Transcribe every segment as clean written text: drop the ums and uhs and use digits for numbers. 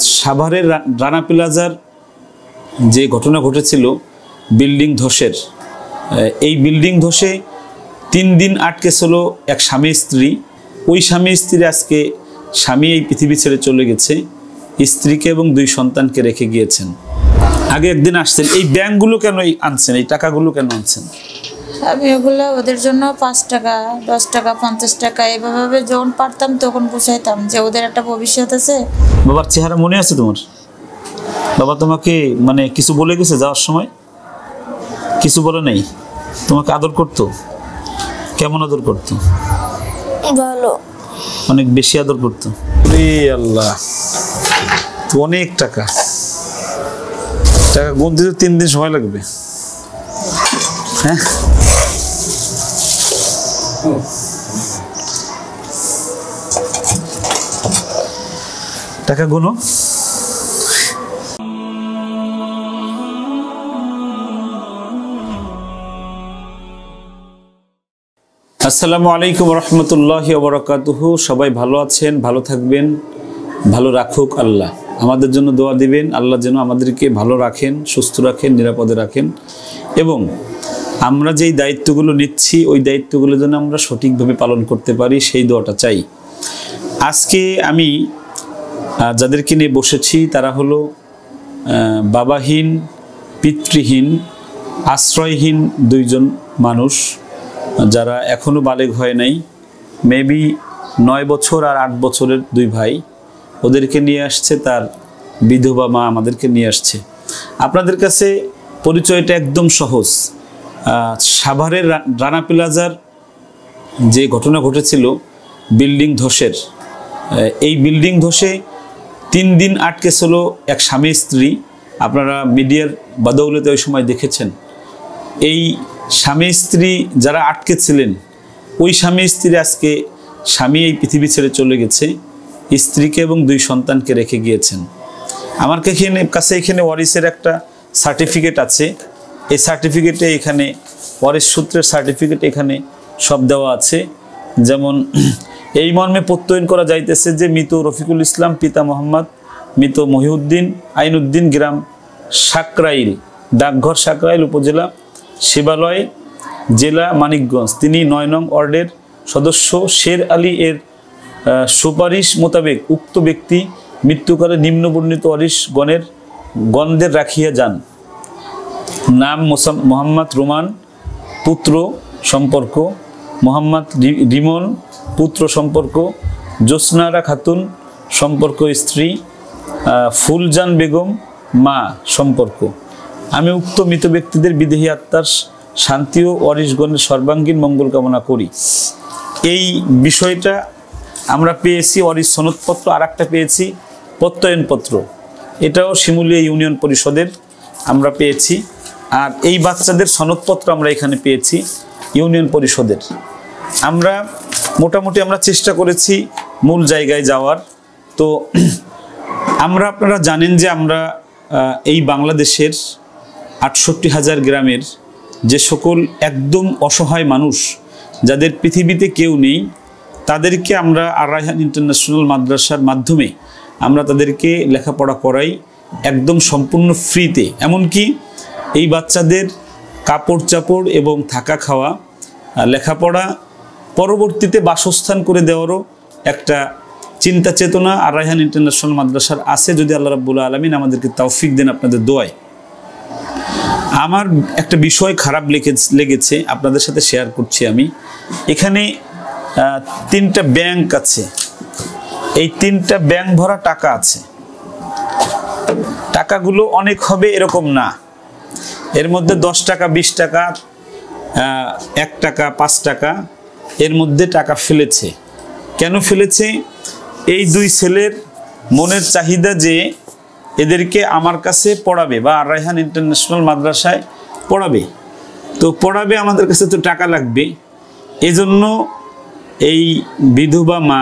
সাভারের রানা প্লাজার যে ঘটনা ঘটেছিল বিল্ডিং ধসের, এই বিল্ডিং ধসে 3 দিন আটকে ছিল এক স্বামী স্ত্রী। ওই স্বামী স্ত্রী আজকে স্বামী এই পৃথিবী ছেড়ে চলে গেছে, স্ত্রীকে এবং 2 সন্তানকে রেখে গিয়েছেন। আগে একদিন আসছেন, এই ব্যাংকগুলো কেন আনছেন, এই টাকাগুলো কেন আনছেন? আমি ওগুলো ওদের জন্য 5 টাকা 10 টাকা 50 টাকা এভাবে যখন পারতাম তখন বুঝাইতাম যে ওদের একটা ভবিষ্যৎ আছে। বাবার চেহারা মনে আছে তোমার? বাবা তোমাকে মানে কিছু বলে গেছে যাওয়ার সময়? কিছু বলে নাই? তোমাকে আদর করতো? কেমন আদর করতো? ভালো, অনেক বেশি আদর করতো। আল্লাহ, তো অনেক টাকা টাকা গুনতে তো 3 দিন সময় লাগবে। হ্যাঁ, টাকা গুনো। আসসালামু আলাইকুম রহমতুল্লাহি ওয়া বারাকাতুহু। সবাই ভালো আছেন, ভালো থাকবেন, ভালো রাখুক আল্লাহ। আমাদের জন্য দোয়া দিবেন, আল্লাহ যেন আমাদেরকে ভালো রাখেন, সুস্থ রাখেন, নিরাপদে রাখেন, এবং আমরা যেই দায়িত্বগুলো নিচ্ছি ওই দায়িত্বগুলো যেন আমরা সঠিকভাবে পালন করতে পারি, সেই দোয়াটা চাই। আজকে আমি যাদেরকে নিয়ে বসেছি তারা হলো বাবাহীন, পিতৃহীন, আশ্রয়হীন 2 জন মানুষ, যারা এখনো বালেগ হয় নাই। মেবি 9 বছর আর 8 বছরের 2 ভাই। ওদেরকে নিয়ে আসছে তার বিধবা মা, আমাদেরকে নিয়ে আসছে। আপনাদের কাছে পরিচয়টা একদম সহজ। সাভারের রানা প্লাজার যে ঘটনা ঘটেছিল বিল্ডিং ধসের, এই বিল্ডিং ধসে 3 দিন আটকে ছিল এক স্বামী স্ত্রী। আপনারা মিডিয়ার বাদৌলতে ওই সময় দেখেছেন। এই স্বামী স্ত্রী যারা আটকে ছিলেন, ওই স্বামী স্ত্রী আজকে স্বামী এই পৃথিবী ছেড়ে চলে গেছে, স্ত্রীকে এবং 2 সন্তানকে রেখে গিয়েছেন। আমার কাছে এখানে ওয়ারিসের একটা সার্টিফিকেট আছে। এই সার্টিফিকেটে এখানে ওয়ারিস সূত্রের সার্টিফিকেট এখানে সব দেওয়া আছে। যেমন এই মর্মে প্রত্যয়ন করা যাইতেছে যে মৃত রফিকুল ইসলাম পিতা মোহাম্মদ, মৃত মহিউদ্দিন আইনউদ্দিন, গ্রাম সাকরাইল, ডাকঘর সাকরাইল, উপজেলা শিবালয়, জেলা মানিকগঞ্জ, তিনি 9 নং ওয়ার্ডের সদস্য। শের আলী এর সুপারিশ মোতাবেক উক্ত ব্যক্তি মৃত্যুকালে নিম্নবর্ণিত ওয়ারিশ গণদের রাখিয়া যান। নাম মোহাম্মদ রোমান, পুত্র সম্পর্ক মোহাম্মদ রিমন, পুত্র সম্পর্ক জ্যোৎস্নারা খাতুন, সম্পর্ক স্ত্রী ফুলজান বেগম, মা, সম্পর্ক। আমি উক্ত মৃত ব্যক্তিদের বিদেহী আত্মার শান্তি ও ওয়ারিশগণের সর্বাঙ্গীন মঙ্গল কামনা করি। এই বিষয়টা আমরা পেয়েছি ওয়ারিশ সনদপত্র, আর একটা পেয়েছি প্রত্যয়নপত্র, এটাও শিমুলিয়া ইউনিয়ন পরিষদের আমরা পেয়েছি। আর এই বাচ্চাদের সনদপত্র আমরা এখানে পেয়েছি ইউনিয়ন পরিষদের। আমরা মোটামুটি চেষ্টা করেছি মূল জায়গায় যাওয়ার। তো আপনারা জানেন যে আমরা এই বাংলাদেশের 68,000 গ্রামের যে সকল একদম অসহায় মানুষ, যাদের পৃথিবীতে কেউ নেই, তাদেরকে আমরা আর রায়হান ইন্টারন্যাশনাল মাদ্রাসার মাধ্যমে আমরা তাদেরকে লেখাপড়া করাই একদম সম্পূর্ণ ফ্রিতে। এমনকি এই বাচ্চাদের কাপড় চাপড় এবং থাকা খাওয়া, লেখাপড়া, পরবর্তীতে বাসস্থান করে দেওয়ারও একটা চিন্তা চেতনা আর রায়হান ইন্টারন্যাশনাল মাদ্রাসার আছে, যদি আল্লাহ রাব্বুল আলামিন আমাদেরকে তৌফিক দেন আপনাদের দোয়ায়। আমার একটা বিষয় খারাপ লেগেছে, আপনাদের সাথে শেয়ার করছি আমি। এখানে 3টা ব্যাংক আছে, এই 3টা ব্যাংক ভরা টাকা আছে। টাকাগুলো অনেক হবে এরকম না, এর মধ্যে 10 টাকা 20 টাকা 1 টাকা 5 টাকা এর মধ্যে টাকা ফেলেছে। কেন ফেলেছে? এই 2 ছেলের মনের চাহিদা যে এদেরকে আমার কাছে পড়াবে বা আর রায়হান ইন্টারন্যাশনাল মাদ্রাসায় পড়াবে। তো পড়াবে, আমাদের কাছে তো টাকা লাগবে। এজন্য এই বিধবা মা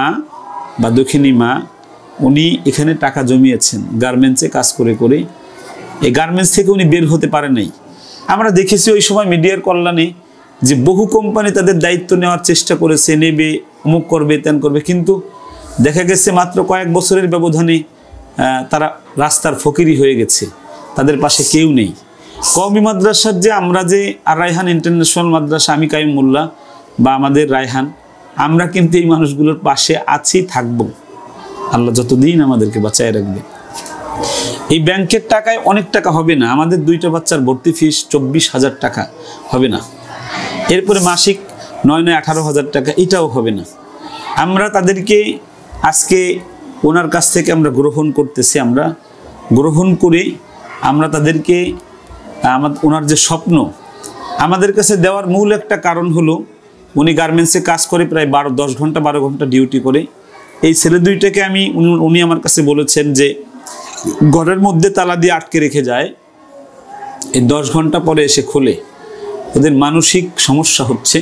বা দক্ষিণী মা, উনি এখানে টাকা জমিয়েছেন গার্মেন্টসে কাজ করে করে। এই গার্মেন্টস থেকে উনি বের হতে পারে নাই। আমরা দেখেছি ওই সময় মিডিয়ার কল্যাণে যে বহু কোম্পানি তাদের দায়িত্ব নেওয়ার চেষ্টা করেছে, নেবে, অমুক করবে, তেন করবে, কিন্তু দেখা গেছে মাত্র কয়েক বছরের ব্যবধানে তারা রাস্তার ফকিরি হয়ে গেছে, তাদের পাশে কেউ নেই। কওমি মাদ্রাসার যে আমরা যে আর রায়হান ইন্টারন্যাশনাল মাদ্রাসা, আমি কাইম মোল্লা বা আমাদের রায়হান, আমরা কিন্তু এই মানুষগুলোর পাশে আছি, থাকবো, আল্লাহ যতদিন আমাদেরকে বাঁচায় রাখবে। এই ব্যাংকের টাকায় অনেক টাকা হবে না, আমাদের 2টা বাচ্চার ভর্তি ফিস 24,000 টাকা হবে না, এরপরে মাসিক 9-18,000 টাকা, এটাও হবে না। আমরা তাদেরকে আজকে ওনার কাছ থেকে আমরা গ্রহণ করতেছি, আমরা গ্রহণ করে আমরা তাদেরকে ওনার যে স্বপ্ন আমাদের কাছে দেওয়ার মূল একটা কারণ হলো, উনি গার্মেন্টসে কাজ করে প্রায় 10 ঘন্টা 12 ঘন্টা ডিউটি করে। এই ছেলে দুইটাকে উনি আমার কাছে বলেছেন যে ঘরের মধ্যে তালা দিয়ে আটকে রেখে যায়, এই 10 ঘন্টা পরে এসে খোলে, ওদের মানসিক সমস্যা হচ্ছে,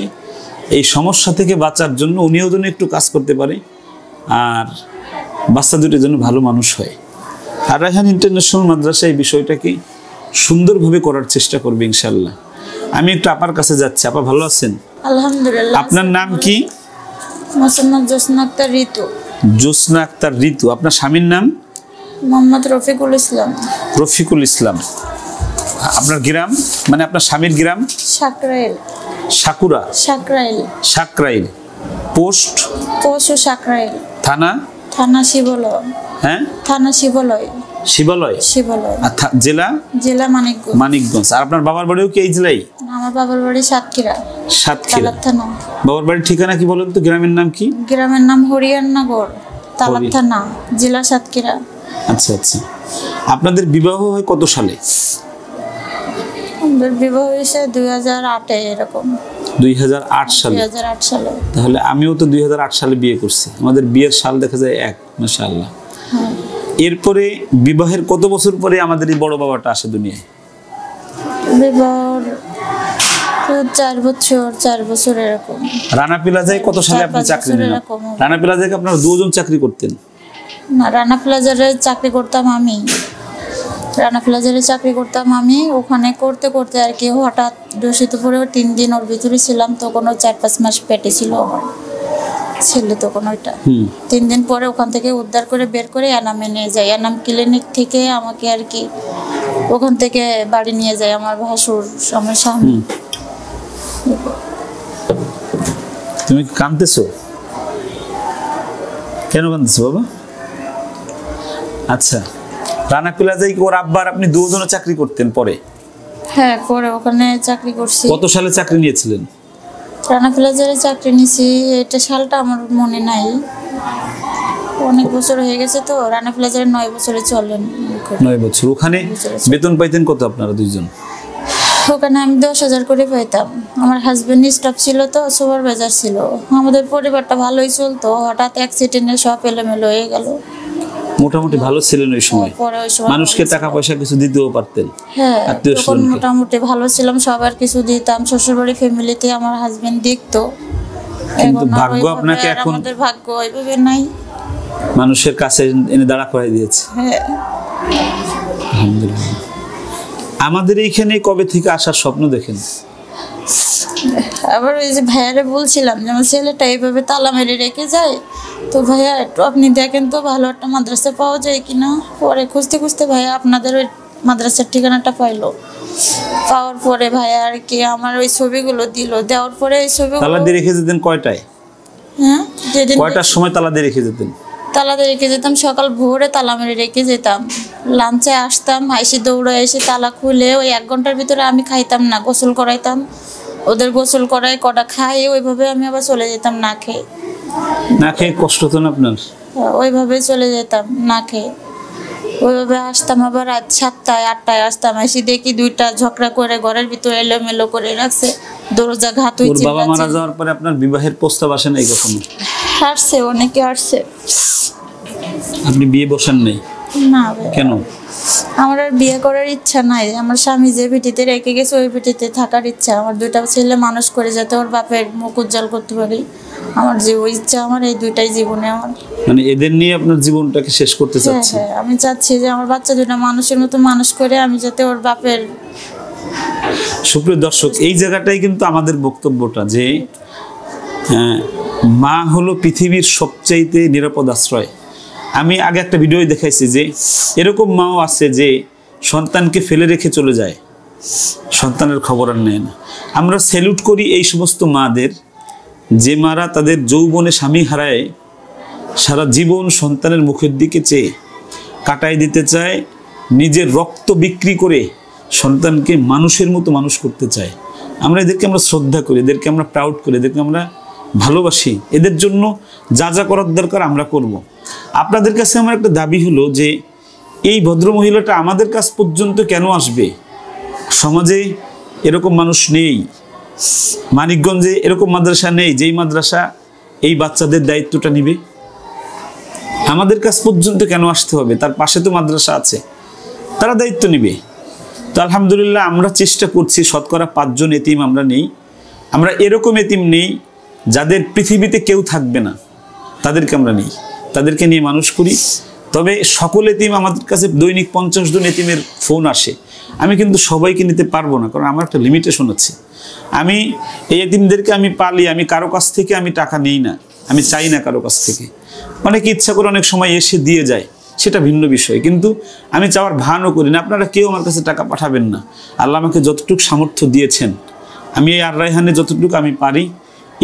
এই সমস্যা থেকে বাঁচার জন্য উনিও যেন একটু কাজ করতে পারে আর বাচ্চা দুটোর জন্য ভালো মানুষ হয়। আর রায়হান ইন্টারন্যাশনাল মাদ্রাসা এই বিষয়টাকে সুন্দরভাবে করার চেষ্টা করবে ইনশাল্লাহ। আমি একটু আপার কাছে যাচ্ছি। আপা ভালো আছেন? আলহামদুলিল্লাহ। আপনার নাম কি? মোহাম্মদ জোসনা আক্তার ঋতু। জোসনা আক্তার ঋতু। আপনার স্বামীর নাম? মোহাম্মদ রফিকুল ইসলাম। রফিকুল ইসলাম। আপনার গ্রাম, মানে আপনার স্বামীর গ্রাম? সাকরাইল। সাকুরা? সাকরাইল। সাকরাইল। পোস্ট? পোস্ট সাকরাইল। থানা? থানা শিবালয়। হ্যাঁ, থানা শিবালয়। শিবালয়? শিবালয়। জেলা? জেলা মানিকগঞ্জ। মানিকগঞ্জ। আর আপনার বাবার বাড়িও কি এই জেলায়? আমার বাবার বাড়ি সাতক্ষীরা। সাতক্ষীরা থানা। বাবার বাড়ির ঠিকানা কি বলেন তো? গ্রামের নাম কি? গ্রামের নাম হরিয়াননগর, তালাব থানা, জেলা সাতক্ষীরা। আচ্ছা আচ্ছা। আপনাদের বিবাহ হয় কত সালে? আমাদের বিবাহ হয়েছে 2008 এরকম। 2008 সালে? 2008 সালে। তাহলে আমিও তো 2008 সালে বিয়ে করছি, আমাদের বিয়ের সাল দেখা যায় এক, মাশাআল্লাহ। এরপরে বিবাহের কত বছর পরে আমাদের এই বড় বাবাটা আসে দুনিয়ায়? বিবাহ 4 বছর এরকম। রানা প্লাজায় কত সালে আপনি চাকরি নেন? রানা প্লাজায় আপনারা দুজন চাকরি করতেন? না, রানা প্লাজারে চাকরি করতাম আমি। রানা প্লাজারে চাকরি করতাম আমি। ওখানে করতে করতে আর কি হঠাৎ দোষিতপুরে 3 দিন ওর ভিতরে ছিলাম, তখন ও 4-5 মাস পেটে ছিল আমার ছেলে তখন ওইটা। 3 দিন পরে ওখান থেকে উদ্ধার করে বের করে এনামে নিয়ে যায়। এনাম ক্লিনিক থেকে আমাকে আর কি ওখান থেকে বাড়ি নিয়ে যায় আমার ভাসুর, আমার স্বামী। তুমি কাঁদতেছো কেন? কাঁদতেছো বাবা? আচ্ছা, রানা প্লাজায় ওর আব্বার আপনি দুজনে চাকরি করতেন পরে? হ্যাঁ, পরে ওখানে চাকরি করছি। কত সালে চাকরি নিয়েছিলেন? রানা প্লাজারে চাকরি নিয়েছি, এটা সালটা আমার মনে নাই, অনেক বছর হয়ে গেছে তো। রানা প্লাজারে 9 বছরে চলেন। 9 বছর। ওখানে বেতন পাইতেন কত আপনারা দুইজন? ওখানে আমি 10,000 করে পাইতাম। আমার হাজবেন্ড স্টাফ ছিল তো, সুপারভাইজার ছিল। আমাদের পরিবারটা ভালোই চলতো, হঠাৎ অ্যাক্সিডেন্টে সব এলোমেলো হয়ে গেল। মোটামুটি ভালো ছিলেন ওই সময়? মানুষকে টাকা পয়সা কিছু দিতেও পারতেন? হ্যাঁ, তখন মোটামুটি ভালো ছিলাম, সবার কিছু দিতাম। শ্বশুরবাড়ি ফ্যামিলিতে আমার হাজবেন্ড দেখতো। কিন্তু ভাগ্য আপনাকে এখন, আমাদের ভাগ্য ওইভাবে নাই, মানুষের কাছে এনে দাঁড়া করে দিয়েছে। হ্যাঁ, আলহামদুলিল্লাহ। আমাদের এইখানে কবে থেকে আসার স্বপ্ন দেখেন? আবার ওই যে ভাইয়ারে বলছিলাম যে আমার ছেলেটা এইভাবে তালা মেরে রেখে যায়, তো ভাইয়া একটু আপনি দেখেন তো ভালো একটা মাদ্রাসা পাওয়া যায় কিনা। পরে খুঁজতে খুঁজতে ভাইয়া আপনাদের ওই মাদ্রাসার ঠিকানাটা পাইলো। পাওয়ার পরে ভাইয়া আর কি আমার ওই ছবিগুলো দিল। দেওয়ার পরে এই ছবিগুলো তালা দিয়ে রেখে যেতেন কয়টায়? হ্যাঁ, যেদিন কয়টার সময় তালা দিয়ে রেখে যেতেন? তালা দিয়ে রেখে যেতাম সকাল ভোরে, তালা মেরে রেখে যেতাম। লাঞ্চে আসতাম, আইসি দৌড়ে এসে তালা খুলে ওই 1 ঘন্টার ভিতরে আমি খাইতাম না, গোসল করাইতাম। ওদের গোসল করাই কটা খাই, ওইভাবে আমি আবার চলে যেতাম না খেয়ে। না খেয়ে কষ্ট হতো না আপনার? ওইভাবে চলে যেতাম না খেয়ে। ওইভাবে আসতাম, আবার রাত 7টায় 8টায় আসতাম। এসে দেখি 2টা ঝগড়া করে ঘরের ভিতরে এলোমেলো করে রাখছে, দরজা ঘাত হয়েছে। বাবা মারা যাওয়ার পরে আপনার বিবাহের প্রস্তাব আসে নাই কখনো? আসছে, অনেকে আসছে। আপনি বিয়ে বসেন নাই না। কেন? আমার আর বিয়ে করার ইচ্ছা নাই। আমার স্বামী যে ভিটিতে রেখে গেছে ওই ভিটিতে থাকার ইচ্ছা। আমার 2টা ছেলে মানুষ করে যাতে ওর বাপের মুখ উজ্জ্বল করতে পারি, আমার যে ওই ইচ্ছা, আমার এই 2টাই জীবনে। আমার মানে এদের নিয়ে আপনার জীবনটাকে শেষ করতে চাচ্ছেন? হ্যাঁ, আমি চাচ্ছি যে আমার বাচ্চা 2টা মানুষের মতো মানুষ করে আমি যাতে ওর বাপের। সুপ্রিয় দর্শক, এই জায়গাটাই কিন্তু আমাদের বক্তব্যটা যে মা হলো পৃথিবীর সবচাইতে নিরাপদ আশ্রয়। আমি আগে একটা ভিডিও দেখাইছি যে এরকম মাও আছে যে সন্তানকে ফেলে রেখে চলে যায়, সন্তানের খবর আর নেয় না। আমরা স্যালুট করি এই সমস্ত মাদের, যে মারা তাদের যৌবনে স্বামী হারায় সারা জীবন সন্তানের মুখের দিকে চেয়ে কাটায় দিতে চায়, নিজের রক্ত বিক্রি করে সন্তানকে মানুষের মতো মানুষ করতে চায়। এদেরকে আমরা শ্রদ্ধা করি, এদেরকে আমরা প্রাউড করি, এদেরকে আমরা ভালোবাসি। এদের জন্য যা যা করার দরকার আমরা করব। আপনাদের কাছে আমার একটা দাবি হলো যে এই ভদ্রমহিলাটা আমাদের কাছ পর্যন্ত কেন আসবে? সমাজে এরকম মানুষ নেই, মানিকগঞ্জে এরকম মাদ্রাসা নেই যেই মাদ্রাসা এই বাচ্চাদের দায়িত্বটা নিবে। আমাদের কাছ পর্যন্ত কেন আসতে হবে? তার পাশে তো মাদ্রাসা আছে, তারা দায়িত্ব নিবে। তো আলহামদুলিল্লাহ আমরা চেষ্টা করছি, শতকরা 5 জন এতিম আমরা নেই। আমরা এরকম এতিম নেই যাদের পৃথিবীতে কেউ থাকবে না, তাদেরকে আমরা নেই, তাদেরকে নিয়ে মানুষ করি। তবে সকল এতিম আমাদের কাছে দৈনিক 50 জন এতিমের ফোন আসে। আমি কিন্তু সবাইকে নিতে পারবো না, কারণ আমার একটা লিমিটেশন আছে। আমি এই এতিমদেরকে আমি পালি, আমি কারো কাছ থেকে আমি টাকা নিই না, আমি চাই না কারো কাছ থেকে। অনেকে ইচ্ছা করে অনেক সময় এসে দিয়ে যায়, সেটা ভিন্ন বিষয়, কিন্তু আমি চাওয়ার ভানও করি না। আপনারা কেউ আমার কাছে টাকা পাঠাবেন না। আল্লাহ আমাকে যতটুকু সামর্থ্য দিয়েছেন, আমি এই আর রায়হানে যতটুকু আমি পারি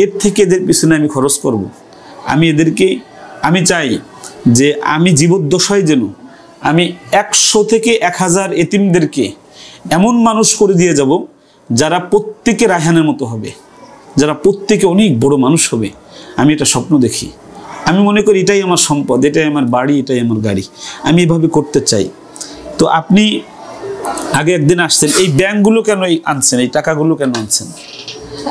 এর থেকে এদের পিছনে আমি খরচ করব। আমি চাই যে আমি জীবদ্দশায় যেন আমি 100 থেকে 1000 এতিমদেরকে এমন মানুষ করে দিয়ে যাব যারা প্রত্যেকে রায়হানের মতো হবে, যারা প্রত্যেকে অনেক বড় মানুষ হবে। আমি এটা স্বপ্ন দেখি। আমি মনে করি এটাই আমার সম্পদ, এটাই আমার বাড়ি, এটাই আমার গাড়ি। আমি এভাবে করতে চাই। তো আপনি আগে একদিন আসছেন, এই ব্যাংকগুলো কেন আনছেন, এই টাকাগুলো কেন আনছেন?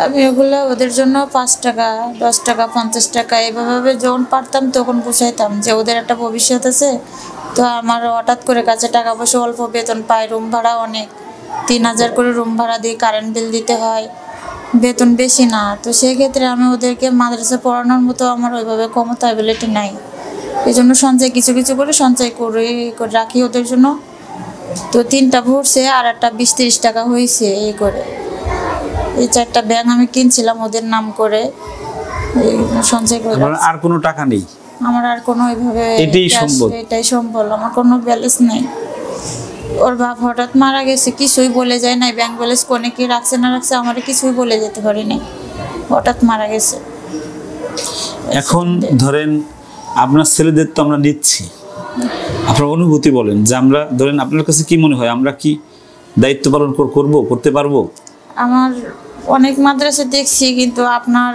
আমি ওগুলো ওদের জন্য 5 টাকা, 10 টাকা, 50 টাকা এভাবে যখন পারতাম তখন বুঝাইতাম যে ওদের একটা ভবিষ্যৎ আছে। তো আমার হঠাৎ করে কাছে টাকা পয়সা অল্প, বেতন পাই, রুম ভাড়া অনেক, 3000 করে রুম ভাড়া দিই, কারেন্ট বিল দিতে হয়, বেতন বেশি না। তো সেক্ষেত্রে আমি ওদেরকে মাদ্রাসা পড়ানোর মতো আমার ওইভাবে ক্ষমতা অ্যাবিলিটি নাই। এই জন্য সঞ্চয় কিছু কিছু করে সঞ্চয় করে রাখি ওদের জন্য। তো 3টা ভরছে আর একটা 20-30 টাকা হয়েছে। এই করে এই 4টা ব্যাংক আমি কিনছিলাম ওদের নাম করে, সঞ্চয় করে। আর কোনো টাকা নেই? আমার আর কোনো ওইভাবে এটাই সম্বল, আমার কোনো ব্যালেন্স নেই। ওর বাপ হঠাৎ মারা গেছে, কিছুই বলে যায় নাই, ব্যাংক ব্যালেন্স কোনে কি রাখছে না রাখছে আমার কিছুই বলে যেতে পারিনি, হঠাৎ মারা গেছে। এখন ধরেন আপনার ছেলেদের তো আমরা নিচ্ছি, আপনার অনুভূতি বলেন যে আমরা ধরেন আপনার কাছে কি মনে হয় আমরা কি দায়িত্ব পালন করতে পারবো? আমার অনেক মাদ্রাসা দেখছি, কিন্তু আপনার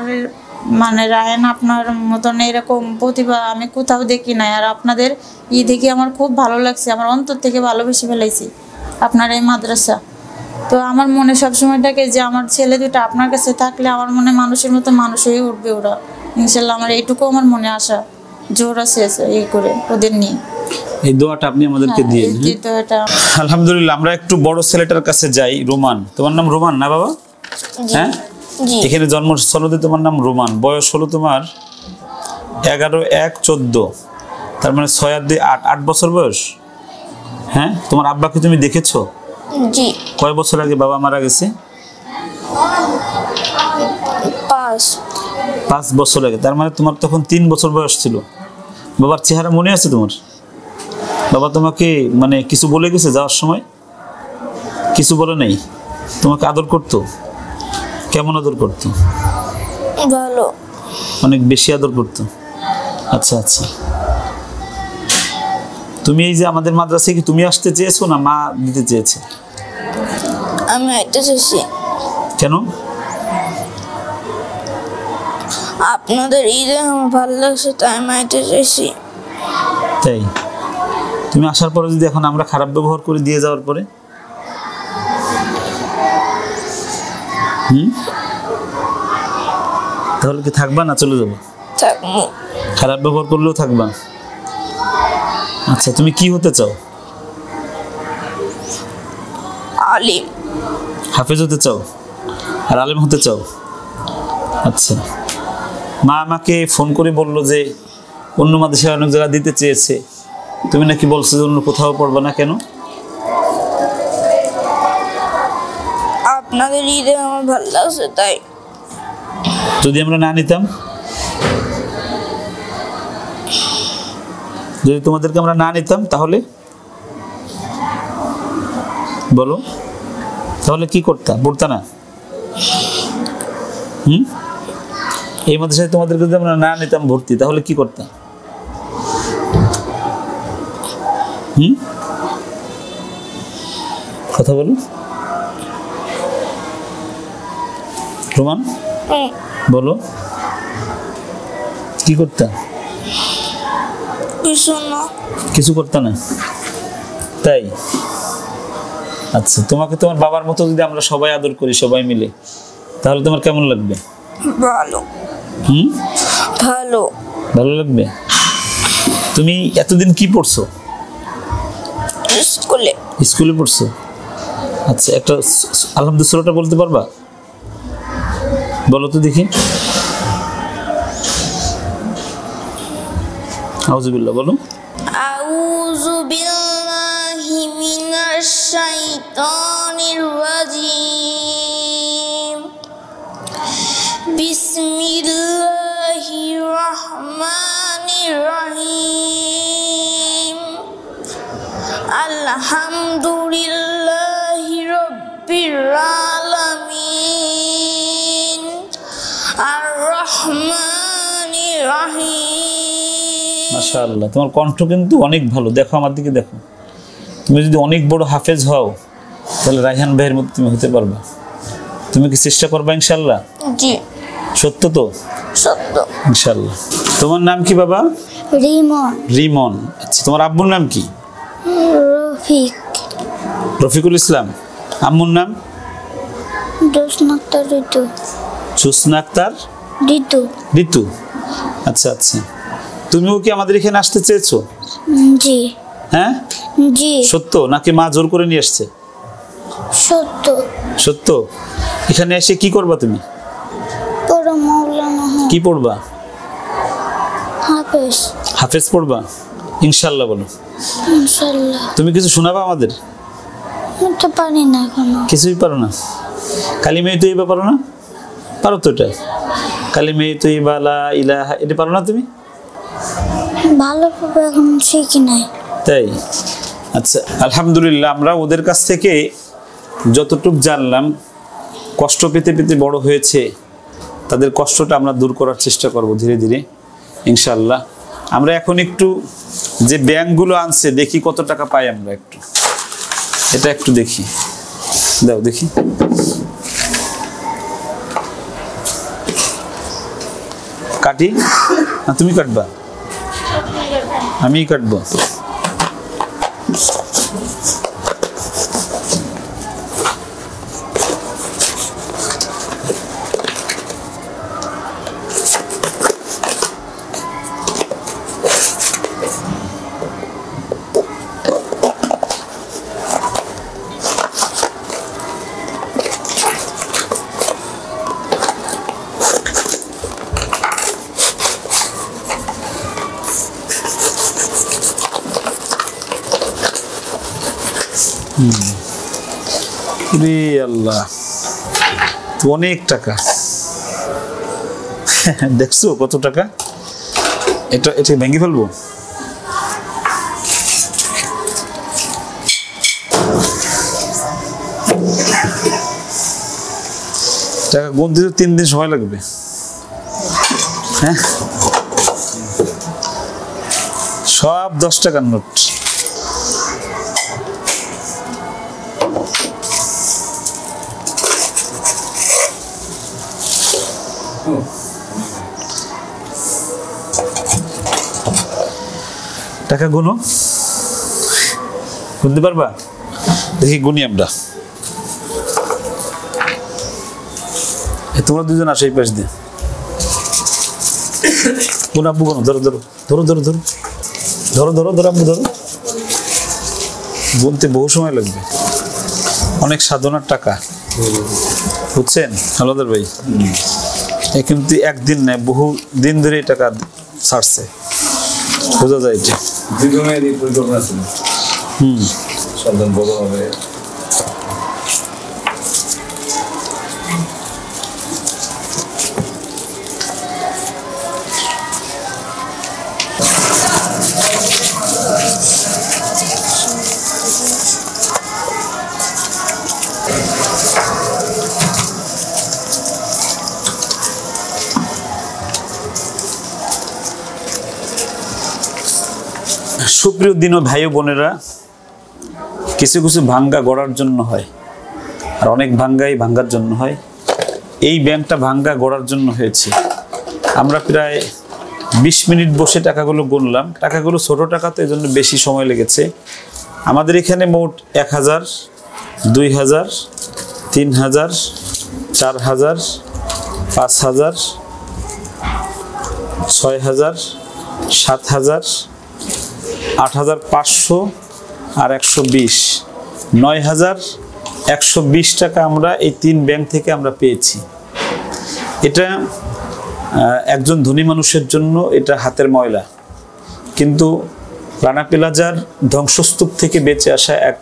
মানে রায়হান আপনার মতন এরকম প্রতিভা আমি কোথাও দেখি নাই। আর আপনাদের দেখে আমার খুব ভালো লাগছে, আমার অন্তর থেকে ভালোবেসে ফেলাইছি আপনার এই মাদ্রাসা। তো আমার মনে সবসময় থাকে যে আমার ছেলে দুটো আপনার কাছে থাকলে আমার মনে মানুষের মতো মানুষ হয়ে উঠবে ওরা, ইনশাল্লাহ। আমার এইটুকু আমার মনে আসা জোর আছে এই করে ওদের নিয়ে। এই দোয়াটা আপনি আমাদেরকে দিয়েন। আলহামদুলিল্লাহ। আমরা একটু বড় ছেলেটার কাছে যাই। রোমান, তোমার নাম রোমান না বাবা? হ্যাঁ, এখানে জন্ম সনদে তোমার নাম রোমান, বয়স হলো তোমার 11-1-14, তার মানে 6 আর 2 8 বছর বয়স। হ্যাঁ, তোমার আব্বাকে তুমি দেখেছো? জি। কয় বছর আগে বাবা মারা গেছে? 5 বছর আগে। তার মানে তোমার তখন 3 বছর বয়স ছিল। বাবার চেহারা মনে আছে তোমার? বাবা তোমাকে মানে কিছু বলে গেছে যাওয়ার সময়? কিছু বলে নাই? তোমাকে আদর করতো? কেমন আদর করতো? ভালো। অনেক বেশি আদর করতো? আচ্ছা আচ্ছা। তুমি এই যে আমাদের মাদ্রাসায় কি তুমি আসতে চেয়েছো না মা দিতে চেয়েছে? আমি আইতে চেয়েছি। কেন? আপনাদের ঈদে আমার ভালো লাগছে তাই আমি আইতে চেয়েছি। তাই? তুমি আসার পরে যদি এখন আমরা খারাপ ব্যবহার করে দিয়ে যাওয়ার পরে তাহলে কি থাকবা না চলে যাবো? থাকবো। খারাপ ব্যবহার করলেও থাকবা? আচ্ছা, তুমি কি হতে চাও? আলিম। হাফেজ হতে চাও আর আলেম হতে চাও? আচ্ছা। মা আমাকে ফোন করে বললো যে অন্য মাদ্রাসায় অনেক জায়গা দিতে চেয়েছে, তুমি নাকি বলছো যে অন্য কোথাও পড়বা না, কেন? আপনাদের ঈদে আমার ভালো লাগছে তাই। যদি আমরা না নিতাম? যদি তোমাদেরকে আমরা না নিতাম তাহলে বলো, তাহলে কি করতাম? পড়তা না? এই মাদ্রাসায় তোমাদেরকে যদি আমরা না নিতাম ভর্তি, তাহলে কি করতাম? কথা বলো রোমান, বলো কি করতাম? কিছু করতাম না, তাই? আচ্ছা, তোমাকে তোমার বাবার মতো যদি আমরা সবাই আদর করি, সবাই মিলে, তাহলে তোমার কেমন লাগবে? ভালো। ভালো ভালো লাগবে। তুমি এতদিন কি পড়ছো? স্কুলে। স্কুলে পড়ছো? আচ্ছা, একটা আলহামদুলিল্লাহটা বলতে পারবা? বলো তো দেখি। আউযুবিল্লাহ বলো। আউযু বিল্লাহি মিনাশ শাইতানির রাজিম। বিসমিল্লাহির রহমানির রহিম। আলহামদুলিল্লাহি রাব্বিল আলামিন। আর রহমানির রহিম। মাশাআল্লাহ, তোমার কণ্ঠ কিন্তু অনেক ভালো। দেখো আমার দিকে দেখো। তুমি যদি অনেক বড় হাফেজ হও, তাহলে রায়হান ভাইয়ের মতো তুমি হতে পারবা। তুমি কি চেষ্টা করবা ইনশাআল্লাহ? জি। সত্য তো? সত্য। ইনশাআল্লাহ। তোমার নাম কি বাবা? রিমন। রিমন। আচ্ছা, তোমার আব্বুর নাম কি? রফিক। রফিকুল ইসলাম। আম্মুর নাম? জোসনা আক্তার ঋতু। জোসনা আক্তার ঋতু। ঋতু। আচ্ছা আচ্ছা, তুমিও কি আমাদের এখানে আসতে চেয়েছো? জি। হ্যাঁ জি। সত্য নাকি মা জোর করে নিয়ে আসছে? সত্য। সত্য। এখানে এসে কি করবা তুমি? পড়া মাওলানা। কি পড়বা? হাফেজ। হাফেজ পড়বা ইনশাআল্লাহ। বলো ইনশাআল্লাহ। তুমি কিছু শোনাবা আমাদের? আমি তো পারি না এখনো। কিছুই পারো না? কালিমা তৈয়বা পারো না? পারো তো এটা? কালিমা তৈয়বা লা ইলাহা, এটা পারো না তুমি? ভালোভাবে এখন শিখি নাই। তাই? আচ্ছা, আলহামদুলিল্লাহ। আমরা ওদের কাছ থেকে যতটুকু জানলাম, কষ্ট পেতে পেতে বড় হয়েছে, তাদের কষ্টটা আমরা দূর করার চেষ্টা করব ধীরে ধীরে ইনশাআল্লাহ। আমরা এখন একটু যে ব্যাংকগুলো আনছে দেখি কত টাকা পাই আমরা। একটু এটা একটু দেখি, দাও দেখি। কাটি না? তুমি কাটবা? আমি কাটবো। রে আল্লাহ, তো অনেক টাকা। দেখছো কত টাকা? এটা এটা ভেঙে ফেলবো। টাকা গুনতে তো 3 দিন সময় লাগবে। হ্যাঁ, সব 10 টাকার নোট। টাকা গুনো, গুনতে পারবা? দেখি গুনি আমরা। তোমরা দুজন আসো এই পাশ দিয়ে। কোন আব্বু গুনো? ধরো ধরো ধরো ধরো ধরো ধরো ধরো ধরো আব্বু ধরো। গুনতে বহু সময় লাগবে, অনেক সাধনার টাকা, বুঝছেন হালাদার ভাই? কিন্তু একদিন নেই, বহু দিন ধরে টাকা ছাড়ছে, বোঝা যায় এটা। দীর্ঘমেয়াদী পরিকল্পনা ছিল। সন্তান বড় হবে। সুপ্রিয় দিন ও ভাই ও বোনেরা, কিছু কিছু ভাঙ্গা গড়ার জন্য হয়, আর অনেক ভাঙ্গাই ভাঙ্গার জন্য হয়। এই ব্যাংকটা ভাঙ্গা গড়ার জন্য হয়েছে। আমরা প্রায় 20 মিনিট বসে টাকাগুলো গুনলাম। টাকাগুলো ছোট টাকা, তো এই জন্য বেশি সময় লেগেছে। আমাদের এখানে মোট 1000, 2000, 3000, 4000, 5000, 6000, 7000, 8500 আর 120, 9120 টাকা আমরা এই 3 ব্যাংক থেকে আমরা পেয়েছি। এটা একজন ধনী মানুষের জন্য এটা হাতের ময়লা, কিন্তু রানা প্লাজার ধ্বংসস্তূপ থেকে বেঁচে আসা এক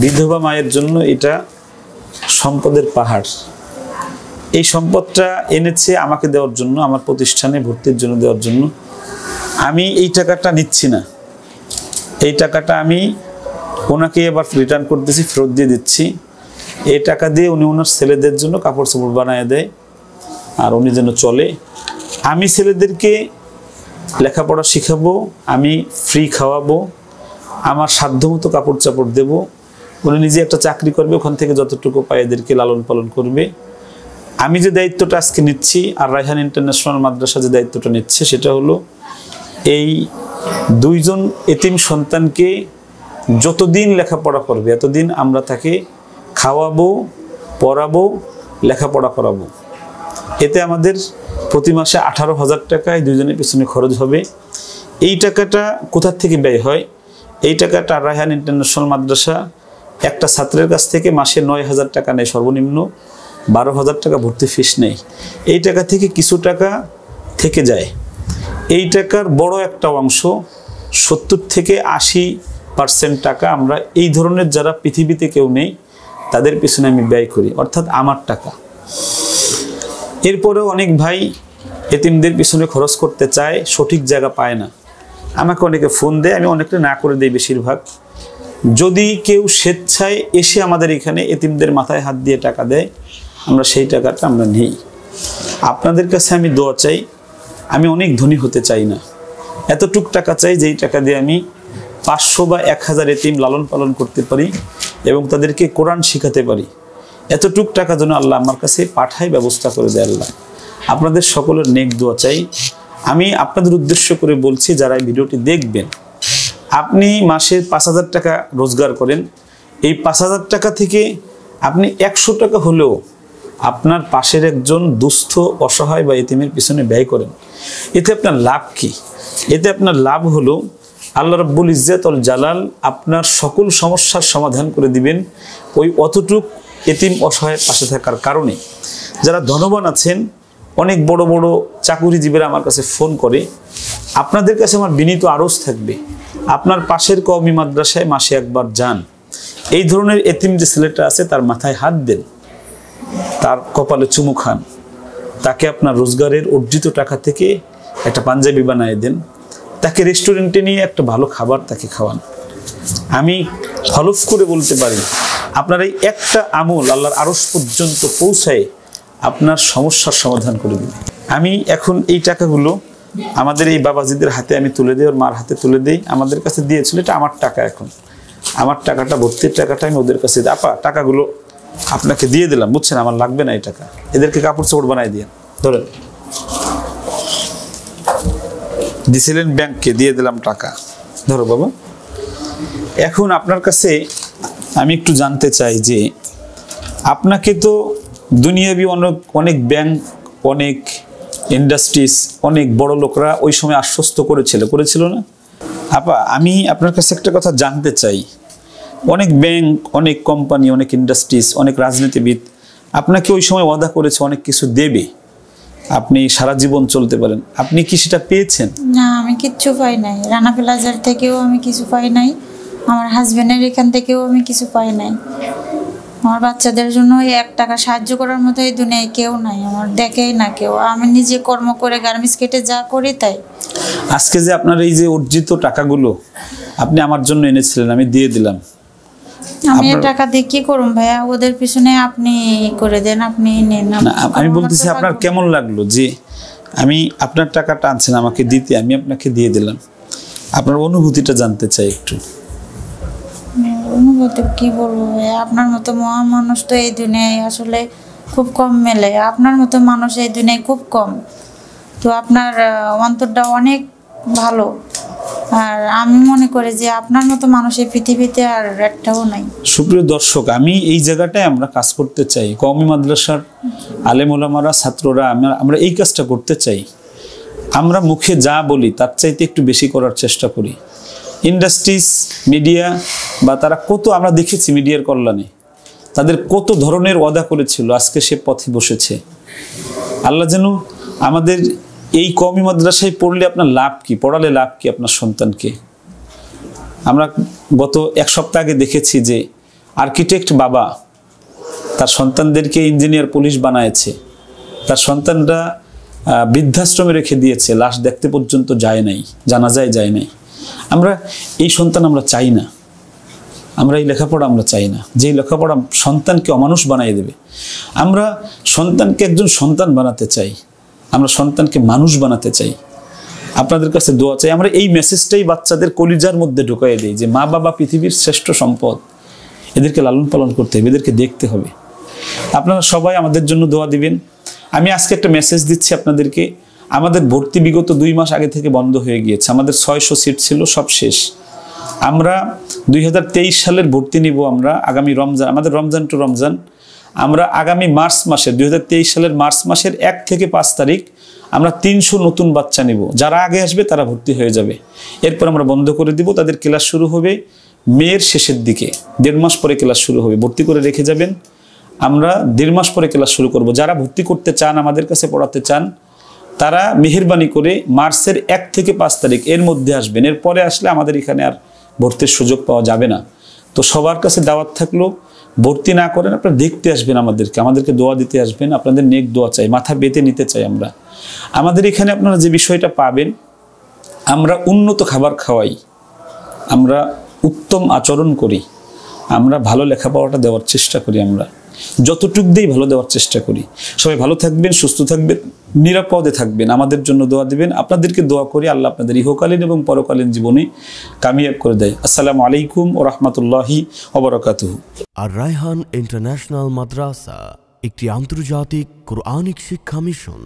বিধবা মায়ের জন্য এটা সম্পদের পাহাড়। এই সম্পদটা এনেছে আমাকে দেওয়ার জন্য, আমার প্রতিষ্ঠানে ভর্তির জন্য দেওয়ার জন্য। আমি এই টাকাটা নিচ্ছি না, এই টাকাটা আমি ওনাকে আবার রিটার্ন করতেছি, ফেরত দিয়ে দিচ্ছি। এই টাকা দিয়ে উনি ওনার ছেলেদের জন্য কাপড় চোপড় বানিয়ে দেয়, আর উনি যেন চলে। আমি ছেলেদেরকে লেখাপড়া শিখাবো, আমি ফ্রি খাওয়াবো, আমার সাধ্যমতো কাপড় চাপড় দেবো। উনি নিজে একটা চাকরি করবে, ওখান থেকে যতটুকু পায় এদেরকে লালন পালন করবে। আমি যে দায়িত্বটা আজকে নিচ্ছি, আর রায়হান ইন্টারন্যাশনাল মাদ্রাসা যে দায়িত্বটা নিচ্ছে, সেটা হলো এই 2 জন এতিম সন্তানকে যতদিন লেখাপড়া করবে এতদিন আমরা তাকে খাওয়াবো, পড়াবো, লেখাপড়া করাবো। এতে আমাদের প্রতি মাসে 18,000 টাকায় 2 জনের পিছনে খরচ হবে। এই টাকাটা কোথা থেকে ব্যয় হয়? এই টাকাটা রায়হান ইন্টারন্যাশনাল মাদ্রাসা একটা ছাত্রের কাছ থেকে মাসে 9,000 টাকা নেয়, সর্বনিম্ন 12,000 টাকা ভর্তি ফিস নেই। এই টাকা থেকে কিছু টাকা থেকে যায়। এই টাকার বড় একটা অংশ, 70 থেকে 80% টাকা আমরা এই ধরনের যারা পৃথিবীতে কেউ নেই তাদের পিছনে আমি ব্যয় করি, অর্থাৎ আমার টাকা। এরপরেও অনেক ভাই এতিমদের পিছনে খরচ করতে চায়, সঠিক জায়গা পায় না। আমাকে অনেকে ফোন দেয়, আমি অনেকটা না করে দিই বেশিরভাগ। যদি কেউ স্বেচ্ছায় এসে আমাদের এখানে এতিমদের মাথায় হাত দিয়ে টাকা দেয়, আমরা সেই টাকাটা আমরা নিই। আপনাদের কাছে আমি দোয়া চাই, আমি অনেক ধনী হতে চাই না, এতটুক টাকা চাই যেই টাকা দিয়ে আমি 500 বা 1000 এতিম লালন পালন করতে পারি এবং তাদেরকে কোরআন শিখাতে পারি। এতটুক টাকা যেন আল্লাহ আমার কাছে পাঠায়, ব্যবস্থা করে দেয় আল্লাহ। আপনাদের সকলের নেক দোয়া চাই। আমি আপনাদের উদ্দেশ্য করে বলছি, যারা এই ভিডিওটি দেখবেন, আপনি মাসে 5000 টাকা রোজগার করেন, এই 5000 টাকা থেকে আপনি 100 টাকা হলেও আপনার পাশের একজন দুস্থ, অসহায় বা এতিমের পিছনে ব্যয় করেন। এতে আপনার লাভ কি? এতে আপনার লাভ হলো আল্লাহ রাব্বুল ইজ্জত ওয়াল জালাল আপনার সকল সমস্যার সমাধান করে দিবেন ওই অতটুক এতিম অসহায়ের পাশে থাকার কারণে। যারা ধনবান আছেন, অনেক বড় বড় চাকুরিজীবীরা আমার কাছে ফোন করে, আপনাদের কাছে আমার বিনীত আরজ থাকবে, আপনার পাশের কওমি মাদ্রাসায় মাসে একবার যান, এই ধরনের এতিম যে ছেলেটা আছে তার মাথায় হাত দেন, তার কপালে চুমু খান, তাকে আপনার রোজগারের অর্জিত টাকা থেকে একটা পাঞ্জাবি বানিয়ে দেন, তাকে রেস্টুরেন্টে নিয়ে একটা ভালো খাবার তাকে খাওয়ান। আমি হলফ করে বলতে পারি, আপনার এই একটা আমল আল্লাহর আরশ পর্যন্ত পৌঁছায় আপনার সমস্যার সমাধান করে দেবে। আমি এখন এই টাকাগুলো আমাদের এই বাবাজিদের হাতে আমি তুলে দিই, ওর মার হাতে তুলে দিই। আমাদের কাছে দিয়েছিল, এটা আমার টাকা। এখন আমার টাকাটা, ভর্তির টাকাটা আমি ওদের কাছে দিই। আপা, টাকাগুলো আপনাকে দিয়ে দিলাম, বুঝছেন, আমার লাগবে না এই টাকা, এদেরকে কাপড় চোপড় বানাই দিয়ে ধরেন। দিছিলেন ব্যাংককে, দিয়ে দিলাম টাকা, ধরো বাবা। এখন আপনার কাছে আমি একটু জানতে চাই যে আপনাকে তো দুনিয়াবি অনেক ব্যাংক, অনেক ইন্ডাস্ট্রিজ, অনেক বড় লোকরা ওই সময় আশ্বস্ত করেছিল না আপা? আমি আপনার কাছে একটা কথা জানতে চাই, অনেক ব্যাংক, অনেক কোম্পানি, অনেক ইন্ডাস্ট্রিজ, অনেক রাজনীতিবিদ আপনাকে ওই সময় ওয়াদা করেছে অনেক কিছু দেবে, আপনি সারা জীবন চলতে পারেন। আপনি কি সেটা পেয়েছেন? না, আমি কিচ্ছু পাই নাই। রানা প্লাজার থেকেও আমি কিছু পাই নাই, আমার হাজবেন্ডের এখান থেকেও আমি কিছু পাই নাই। আমার বাচ্চাদের জন্য 1 টাকা সাহায্য করার মতো এই দুনিয়ায় কেউ নাই, আমার দেখেই না কেউ। আমি নিজে কর্ম করে গার্মেন্টস কেটে যা করি তাই। আজকে যে আপনার এই যে অর্জিত টাকাগুলো আপনি আমার জন্য এনেছিলেন, আমি দিয়ে দিলাম। আমি এই টাকা দিয়ে কি করুম ভাইয়া? ওদের পিছনে আপনি করে দেন, আপনি নেন। আমি বলতেছি, আপনার কেমন লাগলো যে আমি আপনার টাকাটা আনছেন আমাকে দিতে, আমি আপনাকে দিয়ে দিলাম। আপনার অনুভূতিটা জানতে চাই একটু। অনুভূতি কি বলবো ভাই, আপনার মতো মহান মানুষ তো এই দুনিয়ায় আসলে খুব কম মেলে। আপনার মতো মানুষ এই দুনিয়ায় খুব কম। তো আপনার অন্তরটা অনেক ভালো, আর আমি মনে করি যে আপনার মতো মানুষ এই পৃথিবীতে আর একটাও নাই। সুপ্রিয় দর্শক, আমি এই জায়গাটায় আমরা কাজ করতে চাই, কওমি মাদ্রাসার আলেম ওলামারা, ছাত্ররা, আমরা এই কাজটা করতে চাই। আমরা মুখে যা বলি তার চাইতে একটু বেশি করার চেষ্টা করি। ইন্ডাস্ট্রিজ, মিডিয়া বা তারা কত, আমরা দেখেছি মিডিয়ার কল্যাণে তাদের কত ধরনের ওয়াদা করেছিল, আজকে সে পথে বসেছে। আল্লাহ যেন আমাদের এই কওমি মাদ্রাসায় পড়লে আপনার লাভ কি, পড়ালে লাভ কি আপনার সন্তানকে। আমরা গত এক সপ্তাহ আগে দেখেছি যে আর্কিটেক্ট বাবা তার সন্তানদেরকে ইঞ্জিনিয়ার, পুলিশ বানায়েছে। তার সন্তানরা বৃদ্ধাশ্রমে রেখে দিয়েছে, লাশ দেখতে পর্যন্ত যায় নাই, জানাজায় যায় নাই। আমরা এই সন্তান আমরা চাই না, আমরা এই লেখাপড়া আমরা চাই না। যেই লেখাপড়া সন্তানকে অমানুষ বানিয়ে দেবে। আমরা সন্তানকে একজন সন্তান বানাতে চাই, আমরা সন্তানকে মানুষ বানাতে চাই। আপনাদের কাছে দোয়া চাই, আমরা এই মেসেজটাই বাচ্চাদের কলিজার মধ্যে ঢুকাইয়ে দিই যে মা বাবা পৃথিবীর শ্রেষ্ঠ সম্পদ, এদেরকে লালন পালন করতে হবে, এদেরকে দেখতে হবে। আপনারা সবাই আমাদের জন্য দোয়া দিবেন। আমি আজকে একটা মেসেজ দিচ্ছি আপনাদেরকে, আমাদের ভর্তি বিগত 2 মাস আগে থেকে বন্ধ হয়ে গিয়েছে। আমাদের 600 সিট ছিল, সব শেষ। আমরা 2023 সালের ভর্তি নিব আমরা আগামী রমজান, আমাদের রমজান টু রমজান। আমরা আগামী মার্চ মাসের 2023 সালের মার্চ মাসের 1 থেকে 5 তারিখ আমরা 300 নতুন বাচ্চা নিব। যারা আগে আসবে তারা ভর্তি হয়ে যাবে। এরপর আমরা বন্ধ করে দিব। তাদের ক্লাস শুরু হবে মের শেষের দিকে, 1.5 মাস পরে ক্লাস শুরু হবে। ভর্তি করে রেখে যাবেন, আমরা 1.5 মাস পরে ক্লাস শুরু করব। যারা ভর্তি করতে চান, আমাদের কাছে পড়াতে চান, তারা মেহেরবানি করে মার্চের 1 থেকে 5 তারিখ এর মধ্যে আসবেন। এরপরে আসলে আমাদের এখানে আর ভর্তির সুযোগ পাওয়া যাবে না। তো সবার কাছে দাওয়াত থাকলো, ভর্তি না করেন আপনারা দেখতে আসবেন, আমাদেরকে দোয়া দিতে আসবেন। আপনাদের নেক দোয়া চাই, মাথা বেঁধে নিতে চাই আমরা। আমাদের এখানে আপনারা যে বিষয়টা পাবেন, আমরা উন্নত খাবার খাওয়াই, আমরা উত্তম আচরণ করি, আমরা ভালো লেখাপড়াটা দেওয়ার চেষ্টা করি, আমরা যতটুক দিয়েই ভালো দেওয়ার চেষ্টা করি। সবাই ভালো থাকবেন, সুস্থ থাকবেন, নিরাপদে থাকবেন, আমাদের জন্য দোয়া দিবেন। আপনাদেরকে দোয়া করি আল্লাহ আপনাদের ইহকালীন এবং পরকালীন জীবনে কামিয়াব করে দেয়। আসসালামু আলাইকুম ওয়া রাহমাতুল্লাহি ওয়া বারাকাতুহু। আর রায়হান ইন্টারন্যাশনাল মাদ্রাসা একটি আন্তর্জাতিক কোরআনিক শিক্ষা মিশন।